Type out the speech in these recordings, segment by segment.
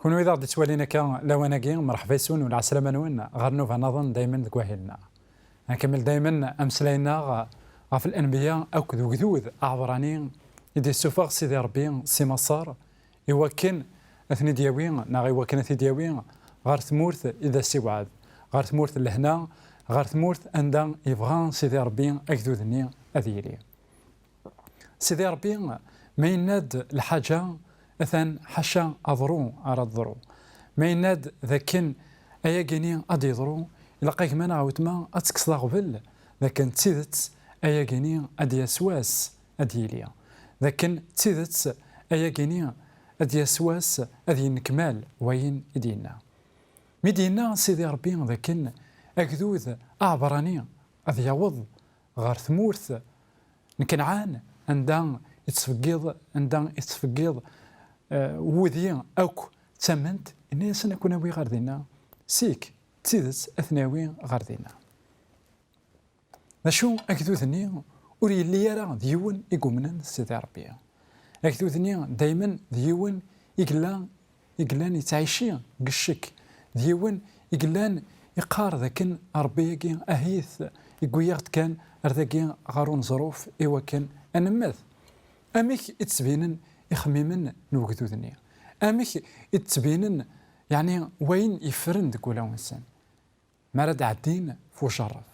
كونوا إذا غادي توالينا كا لواناكي مرحبا يسون ولا عسلامة نوين غير نوفا نظن دائما ذكواهلنا نكمل دائما أمسلاينا في الأنبياء أو كذوذ أعبراني يدي السفاق سيدي ربي سي مصار يوكن أثني دياوين ناغي وكن أثني دياوين غير ثمورث إذا سيوعد غير ثمورث لهنا غير ثمورث أندا يبغى سيدي ربي أكذوذني أذيلي سيدي ربي ما يناد الحاجة أثن حشا أضرو على الضرو ما يناد ذاكن أيا جيني أدي ضرو إلا قايك مانا عاوتما أتكسلا غبل لكن تسيدت أيا جيني أدي يسواس أدي ليا لكن تسيدت أيا جيني أدي يسواس أدي نكمال وين يدينا مدينا سيدي ربي لكن أكذوذ أعبراني أدي يوض غير ثمورث نكنعان عندها يتفقيض وذي أوك تمنت إني سنكون وي غير دينا سيك تسيدت أثناوي غير دينا نشو أكذوذني وري اللي يرى ديون يقومنا سيدي ربي أكذوذني دايما ديون يقلان يتعيشي قشك ديون يقلان يقار ذاكن ربي أهيث يقويغت كان أرذاكي غارون ظروف إيوا كان أنماث أميك يتسبينن يخميمن نوكذوذني أميك يتسبينن يعني وين يفرن دكولا وانسان ما رد عدين فو شرف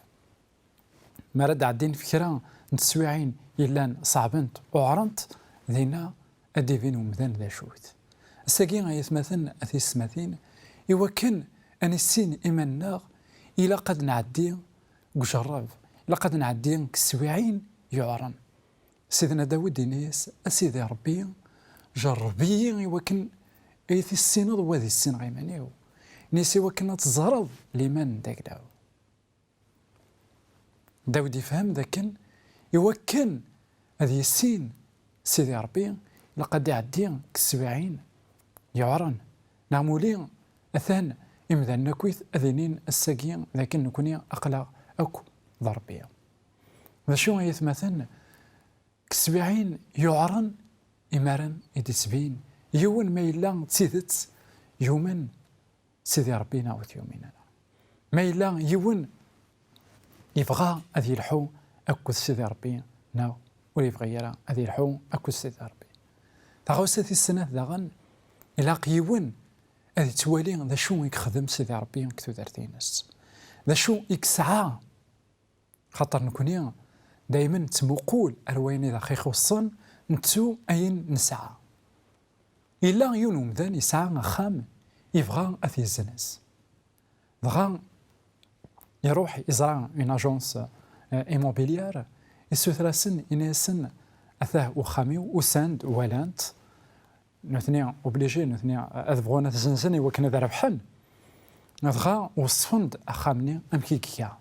ما رد عدين فكرة نتسويعين إلا صعبنت وعرنت ذينا أديفين ومذان ذا شوت الساقين يثمثن أثي السماثين إيوا كان أن السين إيماننا إلا قد نعدي وجرب إلا قد نعدي كسويعين يعرن سيدنا داود ينيس أسيدي ربي جربي وكن أيثي السين وذي السين غيمانيو نيسي وكنا تزرب لمن داك داو داود يفهم ذاكن يوكن هذه السين سيدي ربي لقد يعدي كسبعين يعرن نعمولي أثان إمذان نكويث أذنين الساقين لكن نكوني أقلق أكو ضربية ذا شو يثمثن كسبعين يعرن إمارن إدي سبين يوم ما إلا تسيدت يوما سيدي ربينا وثيومنا ما إلا يوم يبغى أذي الحو أكو سيدي ربي ناو ولا يبغى يرى أذي الحو أكو سيدي ربي تغوصة السنة ذاغن إلا قيون أذي توالي ذا شو يخدم سيدي ربي كتو دارتينس ذا شو يكسعى خاطر نكوني دايما تمقول أرويني ذا خيخ وصن نتسو أين نسعى إلا يونم ذان يسعى خام يبغى أثي الزنس بغى يروح يزرع اون اجونس ايموبيليار يسوثراسن يناسن أثاه وخاميو وساند ولانت نثني اوبليجي نثني اذبغونا تزنزني وكنا ذا ربحن نبغى وصفند أخامني أمكيكيا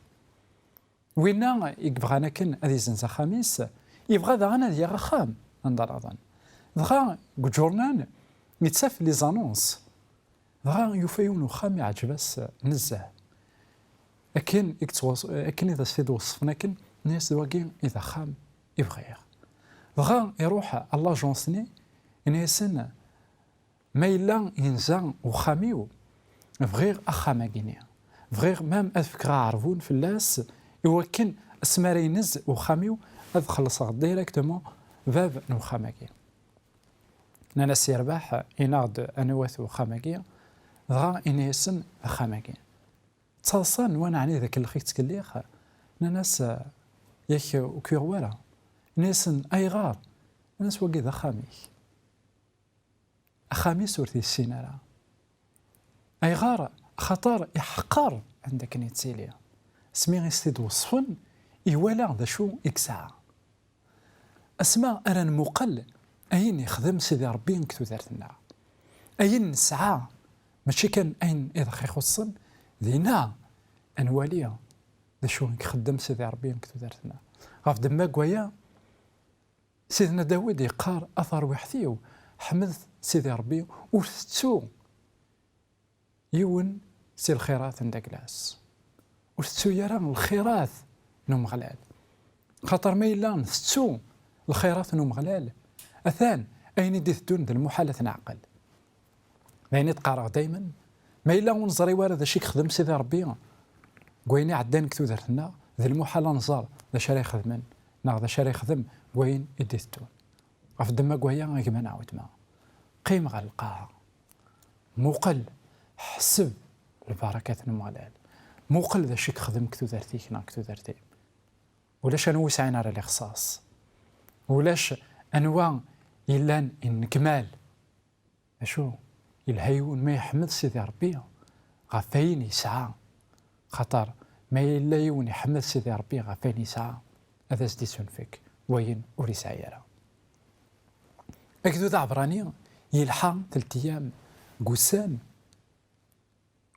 وينا يبغانا كن هذه زنزة خميس يبغى ذا غانا ديال خام نضر أظن بغى جورنال يتساف لي زانونس بغى يفيون خام يعجبس نزه لكن لكن إذا سفيد وصفنا كن الناس واقين إذا خام يبغيه بغى يروح الله جونسني ينسن ما إلا ينزع وخاميو فغير أخاما جينيا فغير مام أذكر عرفون في اللاس يوكن اسماري نز وخاميو هذا خلص ديريكتومون فاب نوخاماكي نانا سيرباح يناض انوات وخاماكي ضغا انيسن خاماكي تصاصن وانا عني ذاك الخيت تكليخ ناس ياك وكيغوالا ناسن ايغار ناس وقي ذا خاميك اخامي سورتي السينارا ايغار خطر يحقر عندك نيتسيليا سمي غيستيد وصفن يوالا ذا شو يكسع اسماء اران مقل اين يخدم سيدي ربي نكتو دارتنا اين نسعى ماشي كان اين اذا خيخصن ذينا انواليا ذا شو يخدم سيدي ربي نكتو دارتنا غاف دما قويا سيدنا داود يقار اثر وحثيو حمد سيدي ربي ورثتو يون سي الخيرات عندك لاس وثتو يرى الخيرات نوم غلال خاطر ما إلا نثتو الخيرات نوم غلال أثان أين دي ثدون ذا المحالة نعقل يعني تقارغ دائما ما إلا ونزري ولا ذا شي خدم سيدي ربي كويني عدان كتو درتنا ذا المحال نزار ذا شاري يخدمن ذا شاري يخدم كوين يديتون غف دما كويا كما نعاود ما قيم على القاعة موقل حسب البركات المغلال موقل ذا شي خدم كتو درتيك كتو درتي ولاش انا وسعين على الاخصاص ولاش انواع إلا نكمال شو الهيون ما يحمد سيدي ربي غفين يسعى خطر ما إلا يون يحمد سيدي ربي غفين يسعى هذا سدي سنفك وين وري سعيرة أكدو ذا عبراني يلحق 3 أيام قسان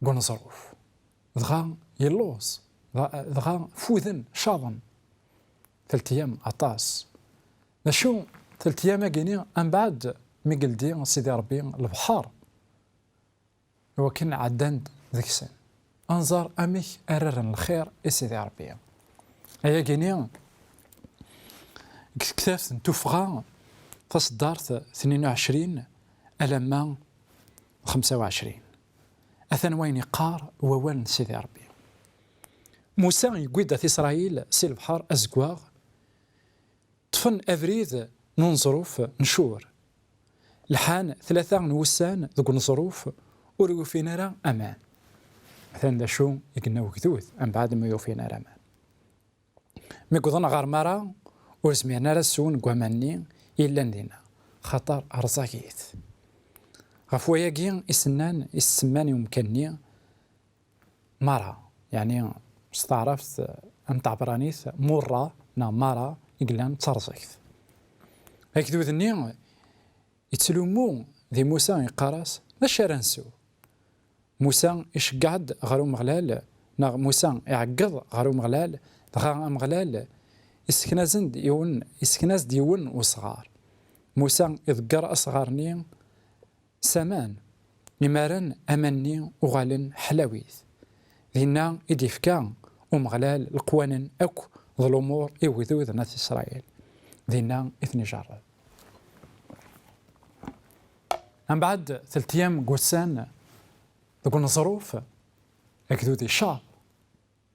قون ظروف دغا يلوز دغا فوذن شاضن 3 أيام عطاس شو 3 أيام كيني من بعد ميقل دي سيدي ربي البحر هو كان عدان ذيك السن انظر اميك اررن الخير سيدي ربي هيا كيني كتافت توفغا تصدرت 22 ألما 25 أثن وين قار ووان سيدي ربي موسى يقود في إسرائيل سي البحر أزقواغ طفن أفريد ننظروف نشور لحان 3 نوسان ذوك نظروف وريو فينا راه أمان مثلا دا شو يقلنا وكذوث من بعد ما يوفينا راه أمان مي قضنا غار مرة ورسمينا راه السون قواماني إلا ندينا خطر أرزاكيت غفويا كين إسنان إسمان يمكنني مرة يعني استعرفت أن تعبرانيث مرة مرة يقلان ترزكت هكذو ذني يتسلمو ذي موسى يقارس ماشي رانسو موسى يشقعد غارو مغلال موسى يعقض غارو مغلال دغا مغلال يسكنازند يون يسكناز ديون وصغار موسى يذكر أصغارني سمان يمارن أمني وغالن حلاويث ذينا إديفكا ومغلال القوانين أكو ظلمور إيوذو ناس إسرائيل ذينا إثني جرب من بعد 3 أيام قوسان تقول ظروف أكدو ذي شاب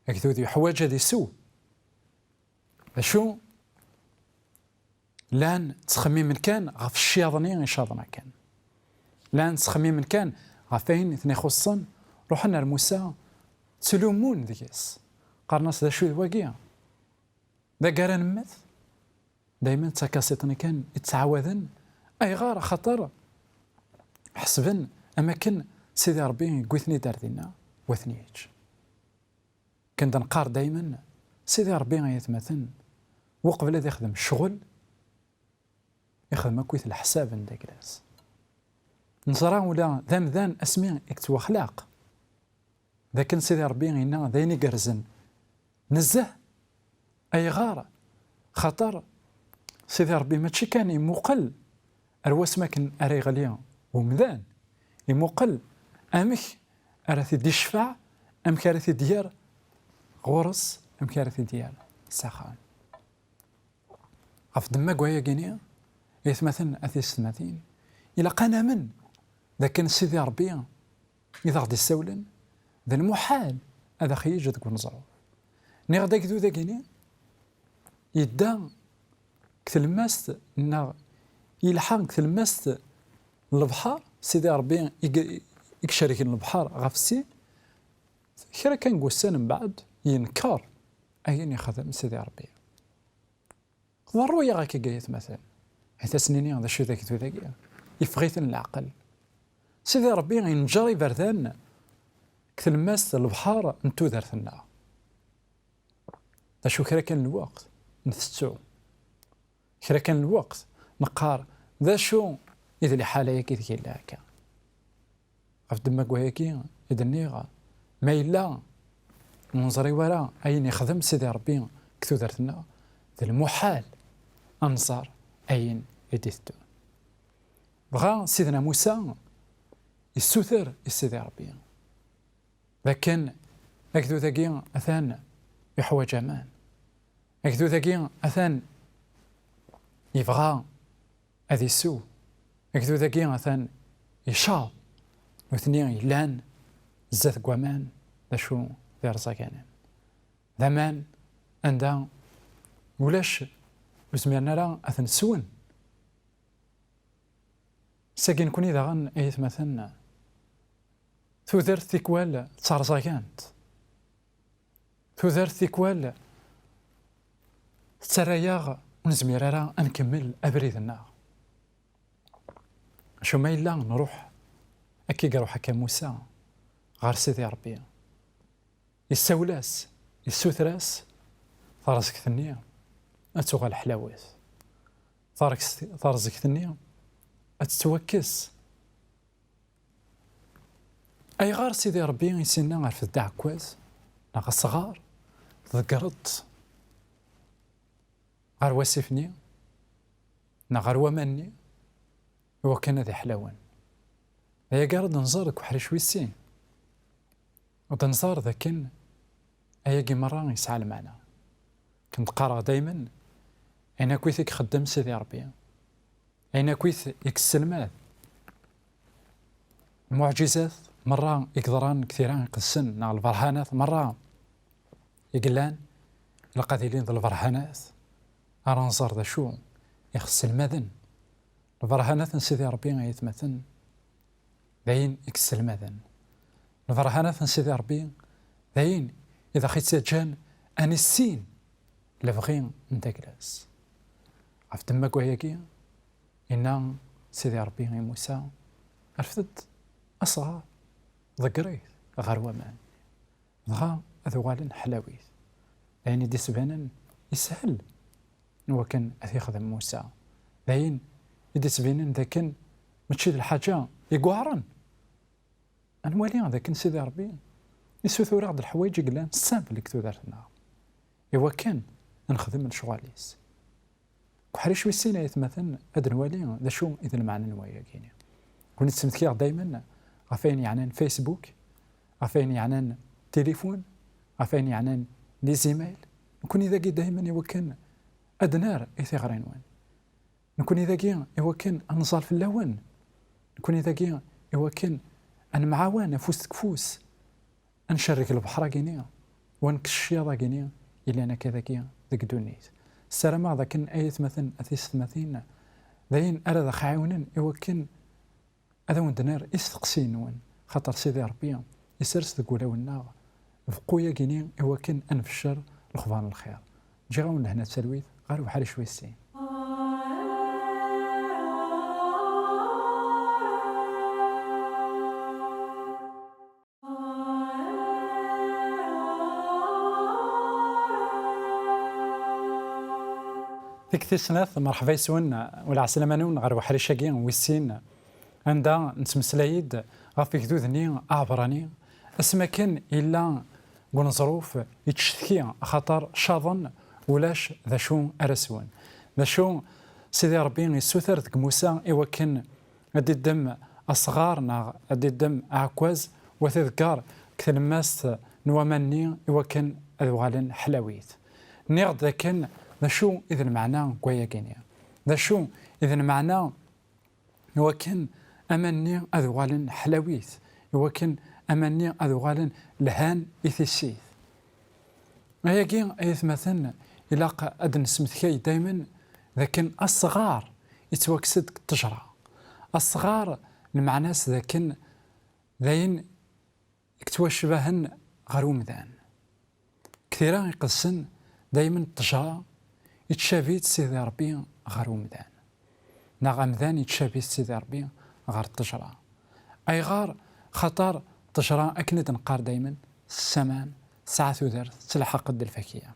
أكدو ذي حواجة ذي سو شو لان تخمي من كان غف الشياطنين يشاطنا كان لان تخمي من كان غفين اثني خصن روحنا لموسى تسلمون ذيكس قرناس ذا شو الواقية ذا قارن مث دايما تكاسيطني كان يتعاوذن أي غار خطر حسبن أما كان سيدي ربي قوثني داردينا وثنيج كنت نقار دايما سيدي ربي يتمثل وقبل هذا يخدم الشغل يخدم كويث الحساب عندك لاس نصرا ولا ذان اسمي اكتو اخلاق ذا كان سيدي ربي غينا ذيني قرزن نزه اي غاره خطر سيدي ربي ماشي كان يمقل الواس ما كان اري غليا ومذان يمقل امك ارثي دي الشفاع ام كارثي ديار غورس ام كارثي ديال سخان غف دما كوايا كينيا يتمثل أثي السماتين إلا قانا من ذا كان سيدي ربي إذا غدي يسولن ذا المحال هذا خيج تكون نزرو ني غدا كدو ذا كينيا يدا كتلماست نا يلحق كتلماست البحر سيدي ربي يكشارك البحر غف السين كرا كان قوسان من بعد ينكر أين يخدم سيدي ربي ضروا يا غاكي قايت مثلا حتى سنيني هذا شو ذاك ذاك يفغيثن العقل سيدي ربي ينجري بردان كتلماس البحار نتو دارتنا شو كرا كان الوقت نثتو كرا كان الوقت نقار ذا شو إذا لي حالة كي ذكي هكا غف دما كواياكي إذا نيغا ما إلا منظري ورا أين يخدم سيدي ربي كتو دارتنا ذا المحال أنصار أين يديثتو بغا سيدنا موسى يسوثر السيدي ربي لكن أكدو ذاكي أثان يحوج أمان أكدو ذاكي أثان يبغى أذي سو أكدو ذاكي أثان يشاب وثنين يلان زات قوامان ذا شو ذي رزاقانين ذمان عندها ولاش وزميرنا راه أثن سون ساكن كوني داغن ايث مثلا تودر ثيكوال ترزاقانت تودر ثيكوال تراياغ ونزمير راه نكمل أبريدنا شو ما إلا نروح أكي قروح هكا موسى غار سيدي ربي يساولاس يسوثراس ثارزك ثنية أتوغال حلاوات ثارزك ثنية أتتوكس أي غار سيدي ربي يسينا غار في الدع كواز ناغ الصغار ذكرت غار واسفني ناغ ومني وكان ذي حلاوان هي قارد نزارك وحرش ويسين ودنزار ذاكن أياقي مرة يسعى المعنى كنت قارغ دايما أنا كويث خدام سيدي ربي أنا كويث يكسلمات المعجزات مرة يقدران كثيران يقسن نا البرهانات مرة يقلان القاذلين ذا البرهانات أرانزار ذا شو يخص المذن البرهانات سيدي ربي يتمثل ذاين يكسل المذن البرهانات سيدي ربي ذاين إذا خيت سجان أني السين لفغين نتاكلاس عرفت تماك وهيكي إن سيدي ربي موسى عرفت أصغر ذكريت غير ومان ضغا أذوال حلاويت يعني دي سبانا يسهل هو كان يخدم موسى ذاين يدي سبانا ذا كان متشيد الحاجة يقوارن أنوالي ذا كان سيدي ربي يسوثو رغد الحوايج يقلان السامبل اللي كتو دارتنا إوا كان نخدم الشغاليس وحريش ويسينا يتمثل هاد نوالي ذا شو إذا المعنى نوايا كيني كنت سمتكيغ دايما غفين يعني فيسبوك غفين يعني تليفون غفين يعني لي زيميل نكون إذا كي دايما إوا كان أدنار إيثي غرينوان نكون إذا كي إوا كان أنصال في اللون نكون إذا كي إوا كان أنا معاون فوس كفوس نشرك البحر كينيا ونكشياضا كينيا إلا أنا كذا كيا ذاك دونيت السلام ذا كان آية مثلا أثيس مثينا ذاين أرى خايونا إوا كان هذا وندنار يستقسين وين خاطر سيدي ربي يسرس ذاك ولاونا فقويا كينيا إوا كان أنف الشر الخبان الخير جاون لهنا تسلويت غير بحال شوي السين ذيك تسناث مرحبا يسون ولا عسلامانون غير بحال شاكين ويسين عندها نتمسلايد غافي كذوذني عبراني اسما كان إلا قول ظروف يتشتكي خاطر شاظن ولاش ذا شو أرسون ذا شو سيدي ربي يسوثر ذك موسى إوا كان أدي الدم أصغار نا أدي الدم أعكواز وتذكر كثلماس نوامني إوا كان أذوالن حلاويت نيغ ذا كان ذا شو إذا المعنى قوية كينيا ذا شو إذا المعنى هو كان أمني أذوالن حلاويت هو كان أمني أذوالن لهان إثيسيث هي كين مثلا إلا أدن سمثكي دايما ذا كان الصغار يتوكسد التجرة الصغار المعنى ذا كان ذاين يكتوشبهن غرومدان كثيرا يقصن دايما التجرة يتشافيت سيدي ربي غير ومدان نغمدان يتشافيت سيدي ربي غير التجرة أي غار خطر تجرة أكنت نقار دايما السمان ساعة ذر تلحق قد الفكية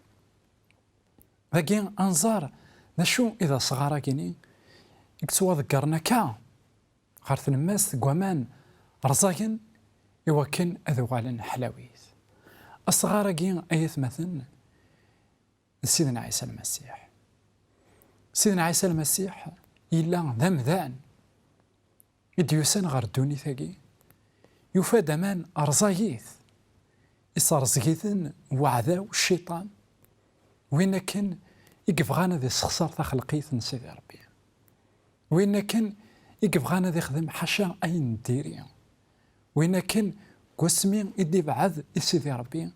ذاكي أنظار ذا شو إذا صغارا كيني يكتوا ذكرنا كا غير تلماس قوامان رزاكن إوا كان أذوالن حلاويت الصغارا كين أيث مثلا سيدنا عيسى المسيح سيدنا عيسى المسيح إلا ذا مذان يديوسان غير الدوني ثاقي يفاد أمان أرزايث إصارزقيثن وعذاو الشيطان وين كان يقف غانا ذي سخسار تخلقيث سيدي ربي وين كان يقف غانا ذي خدم حاشا أين ديري وين كان قسمي يدي بعد سيدي ربي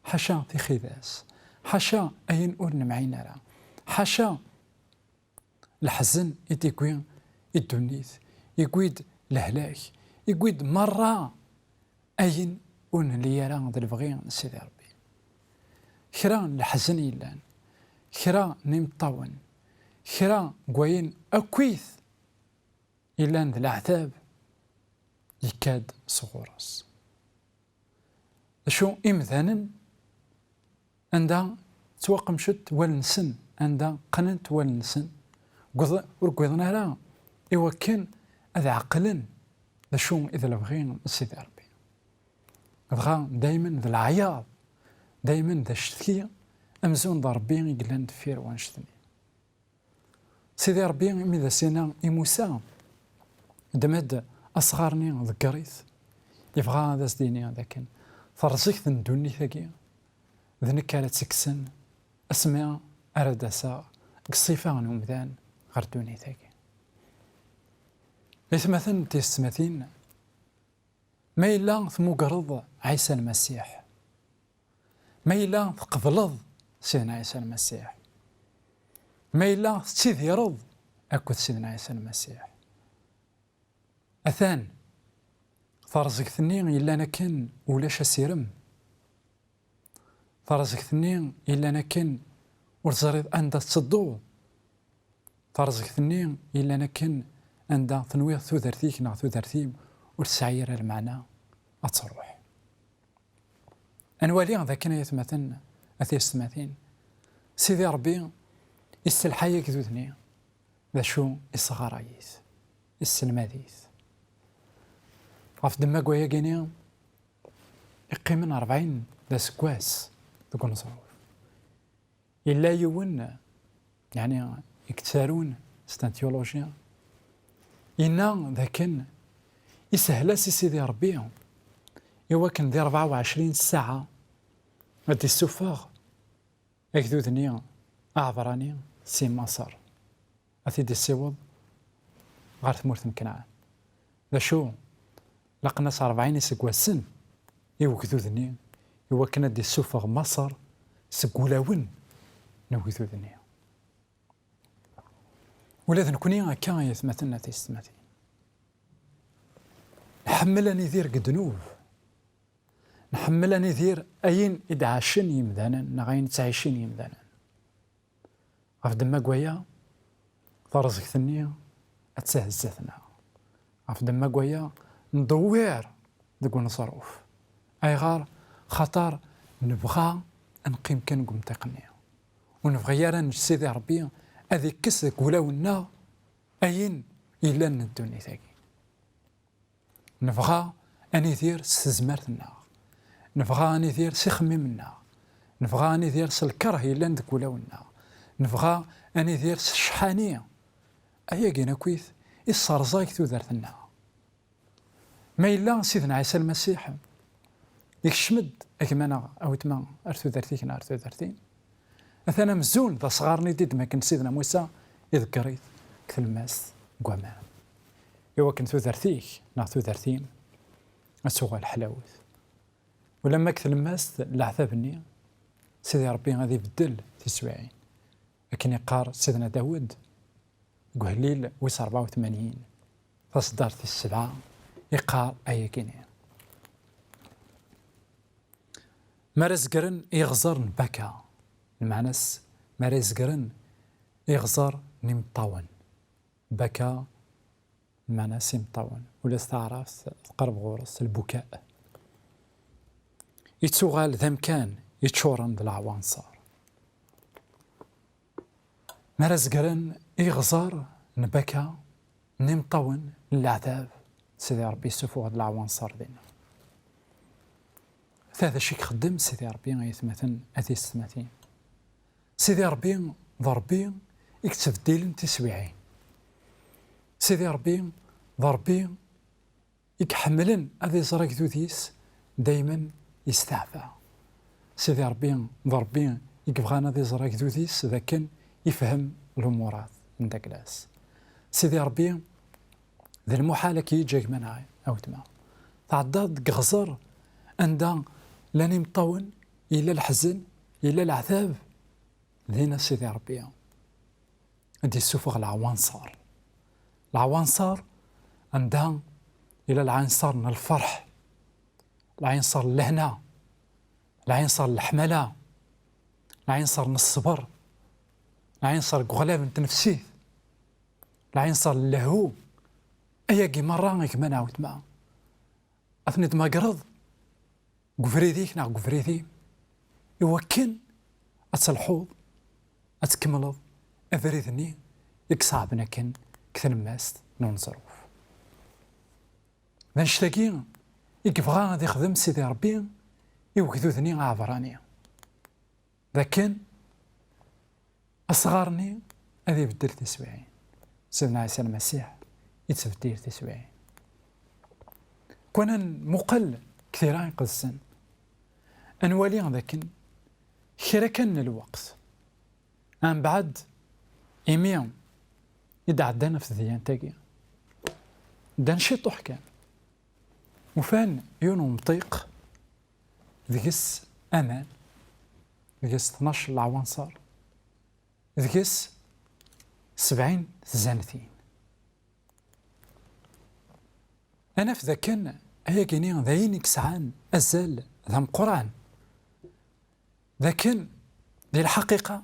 حاشا في خذاس، حاشا أين أورن معينا راه، حاشا الحزن يدي كوين الدنيث يقويد الهلاك يقويد مرة أين أون اللي يرى ذا البغي سيدي ربي. خرا الحزن يلان، خرا نمطاون، خرا قوين أكويث يلان ذا العذاب يكاد صغورس. شو إمثالا عندها توقمشت والنسن، عندها قننت والنسن ورقوضنا لا إوا كان هذا عقلا شو إذا لبغين سيدي ربي بغا دايما ذا العياض، دايما ذا الشتكية أمزون ذا ربي يقلان دفير وانشتني سيدي ربي إذا سينا إموسى دمد أصغارني ذكريث يبغى هذا سديني هذا كان فرزيك ذندوني ثقيا ذنك على تسكسن أسماء أردسا قصيفة نومذان غردوني ثقيا ليث مثلا تيستمثين ما إلا ثمقرض عيسى المسيح، ما إلا تقبلض سيدنا عيسى المسيح، ما إلا تستذيرض أكد سيدنا عيسى المسيح. أثان فرزك ثنين إلا أنا كان ولاش أسيرم، فرزك ثنين إلا أنا كان ورزريض أنت تصدو، فرزك ثنين إلا أنا كان عند تنوير ثوثرتيك نا ثوثرتيم ورسعير المعنى أتروح. أنوالي ذا كان يتمثل أثيستماثين سيدي ربي يستلحي كذوثني ذا شو الصغرايث السلماذيث غاف دما قويا كينيا يقيمن 40 ذا سكواس ذوك نصروف إلا يون يعني يكتسارون ستانتيولوجيا إنا ذاكن يسهل سيدي ربي إوا كان دي 24 ساعة غادي السفاغ أكذوذني أعبراني سي مصر أثيدي السيوض غير ثمورث مكنعان ذا شو لقنا 40 سكواسن إوا كذوذني إوا كان دي السفاغ مصر سكولاون نو كذوذني ولا نكوني هكا يثمثلنا تيستمثل نحملني ذير قدنوب، نحملني ذير أين إدعاشن يمدانا نغاين تعيشين يمدانا غاف دما قويا فرزك ثنية أتسهزتنا غاف دما قويا ندوير ذكو نصروف أي غار خطر نبغى نقيم كان قم تقنية ونبغى يرى سيدي ربي هذي كسك ولونا أين إلا الدنيا ثاقي نبغى أن يثير سزمرتنا، نبغى أن يثير سخممنا، نبغى أن يثير سالكره إلا ندك ولونا، نبغى أن يثير الشحانية أيا كينا كويث الصرزايك ثوذرتنا ما إلا سيدنا عيسى المسيح يكشمد أكمانا أو تما أرثو ذرتيك أرثو ذرتين مثلا مزون ذا صغارني ديد ما كان سيدنا موسى يذكريت كلماس قوامان إوا كنت ذرتيك نعطو ذرتين أسوغ الحلاوث ولما كتلماس العذابني سيدي ربي غادي يبدل تسوعين لكن يقار سيدنا داود قهليل ويس 84 فصدار في 7 يقار أي كينيا مرزقرن يغزر بكا المعنس مرزقرن يغزر نمطاون بكا المعنى سمطاون ولا استعرف قرب غورس البكاء يتسوغال ذا مكان يتشورن بالعوانصار مرزقرن يغزر نبكا نمطاون العذاب سيدي ربي سفوغ العوانصار دينا هذا شيء خدم سيدي ربي غيثمثن أثي السماثين سيدي ربي ضربي يكتب ديلن تسويعين سيدي ربي ضربي يكحملن هذا زراك ذوذيس دايما يستعفى سيدي ربي ضربي يكبغانا هذا زراك ذوذيس إذا كان يفهم الأمورات من داك لاس سيدي ربي ذا المحالة كي يجيك منها أو تما تعضاد غزر عندها لاني مطون إلا الحزن إلا العذاب ذينا سيدي ربي عندي السفغ العوانصار عندها إلى العنصر من الفرح، العنصر اللهنة، العنصر الحملة، العنصر من الصبر، العنصر غلاب التنفسيه، العنصر اللهو أياكي مرة كما نعاود معه أثنيت ما قرض قفريديك نا قفريدي يوكن أتصلحوض أتكملض أفريدني يكصعبنا كن كثر ماست نونزروف نشتاقين يكبغى غادي يخدم سيدي ربي يوكدوثني عبراني لكن أصغرني هذه بدل تسبعين سيدنا عيسى المسيح يتبدير تسبعين كنا مقل كثيرا قدسا أنوالي لكن خيركن الوقت عن بعد إيميون يدعدنا في الذيان تاقي دان شي طوح كان وفان يونو مطيق ذيكس أمان ذيكس 12 العوانصار ذيكس 70 زانثين أنا في ذاكن هي كيني ذاينك سعان أزال ذا قرآن لكن دي الحقيقة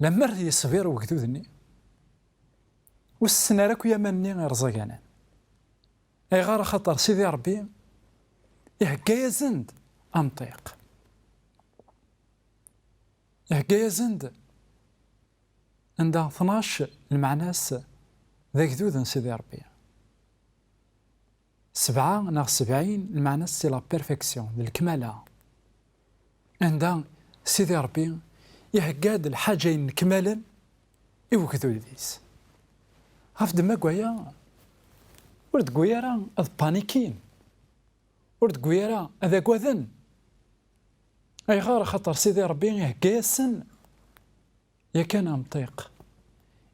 لما راه يصبر وكذوذني والسنة راكو يا مني غير زغانا أي غار خطر سيدي ربي يهكا يزند أمطيق يهكا يزند عندها 12 المعناس ذا كذوذن سيدي ربي 7 ناغ 70 المعناس سي لا بيرفكسيون الكمالة عندها سيدي ربي يهكاد الحاجين كمالا يوكذو لديس هفد ما قويا ورد قويا راه أذ بانيكين ورد قويا راه أذا قوذن أي غار خطر سيدي ربي يهكا السن يا كان مطيق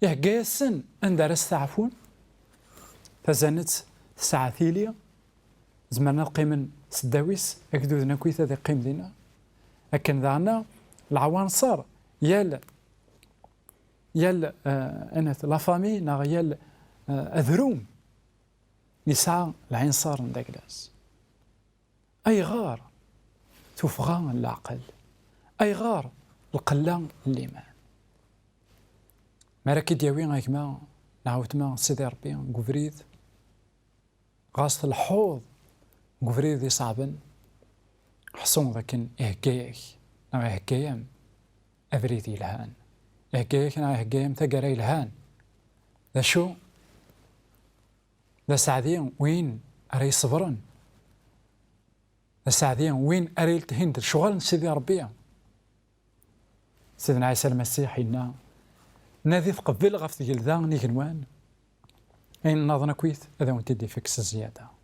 يهكا السن عند راس تعفون فزانت ساعة ثيليا زمرنا القيمن سداويس أكدودنا كويثا ذي قيم دينا لكن ذانا العوانصر يال أنا لا فامي نا يال أذروم نساء العنصر نداك لاس أي غار تفغى العقل أي غار القلة الإيمان ما راكي دياوين غيك ما نعاود ما سيدي ربي قفريد غاصة الحوض قفريد يصعبن حصون لكن إهكايك نا إهكايام أفريدي الهان إهكايك نا إهكايام تقري الهان ذا شو ذا سعدين وين أري صبرن ذا سعدين وين أري التهند شغل سيدي ربي سيدنا عيسى المسيح إنا نادي تقبل غف جلدان نيكنوان أين نظنا كويت هذا ونتدي فيكس زيادة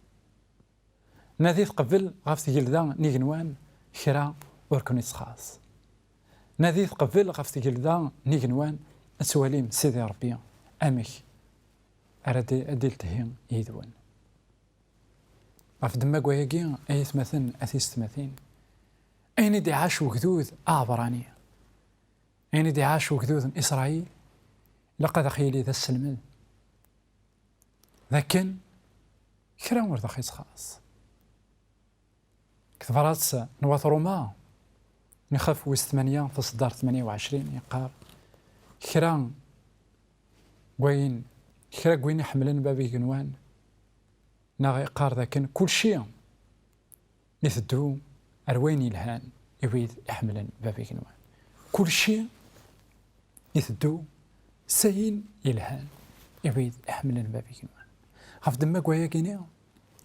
نادي تقبل غف جلدان نيكنوان خرا وركنيس خاص نادي تقبل غف جلدان نيكنوان أسواليم سيدي ربي أمك أردي أدلتهم يدون غف دماغ وياكي أي ثمثن أثيس ثمثين أين دي عاش وكذوذ أعبراني أين دي عاش وكذوذ إسرائيل لقد خيلي ذا السلمل لكن كرا ورد خيص خاص كثفرات نواث روما نخاف ويس 8 في صدار 28 يقار كرا وين يحملن بابي جنوان ناغي قار ذاكن كل شيء يثدو أروين الهان يريد يحملن بابي جنوان كل شيء يثدو سين يلهان يريد يحملن بابي جنوان خاف دماغ ويا كينيا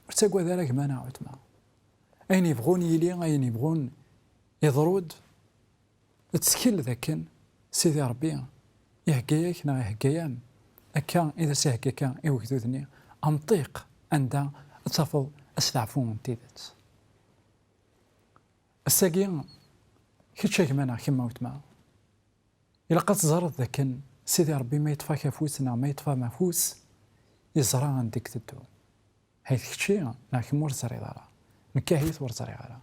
ورتاقوا ذلك ما نعود معه أين يبغون يلي أين يبغون يضرود تسكيل ذاكن سيدي ربي يهكايك نا يهكايام أكا إذا سيهكاكا يوكدوذني أمطيق عندها تفض أستعفون تيدت الساقين كيتشاك مانا كيما وتما إلا قد زرت ذاكن سيدي ربي ما يطفى كافوسنا ما يطفى مافوس يزرع عندك تدو حيث كشي ناك مور زري دارا نكاهيت ور زري غارا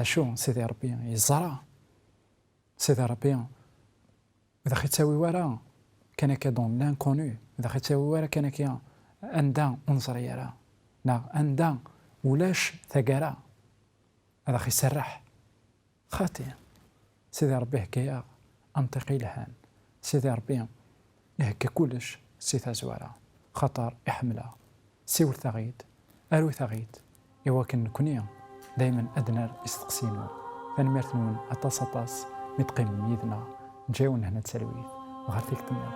شو سيدي ربي يزرع سيدي ربي إذا خي تساوي ورا كان كدون لانكونو إذا خي تساوي ورا كان كي أندا أنصري راه نا أندا ولاش ثقرا هذا خي سرح خاطي سيدي ربي هكايا أنطقي لهان سيدي ربي يهكا كلش سيتا زوارا خطر يحملها سيول ثغيد أروي ثغيد يواكن كنيا دايما أدنى يستقسينو فنمرتنون أطاس متقيم ميدنا نجاون هنا تسلويت وغير فيك تمام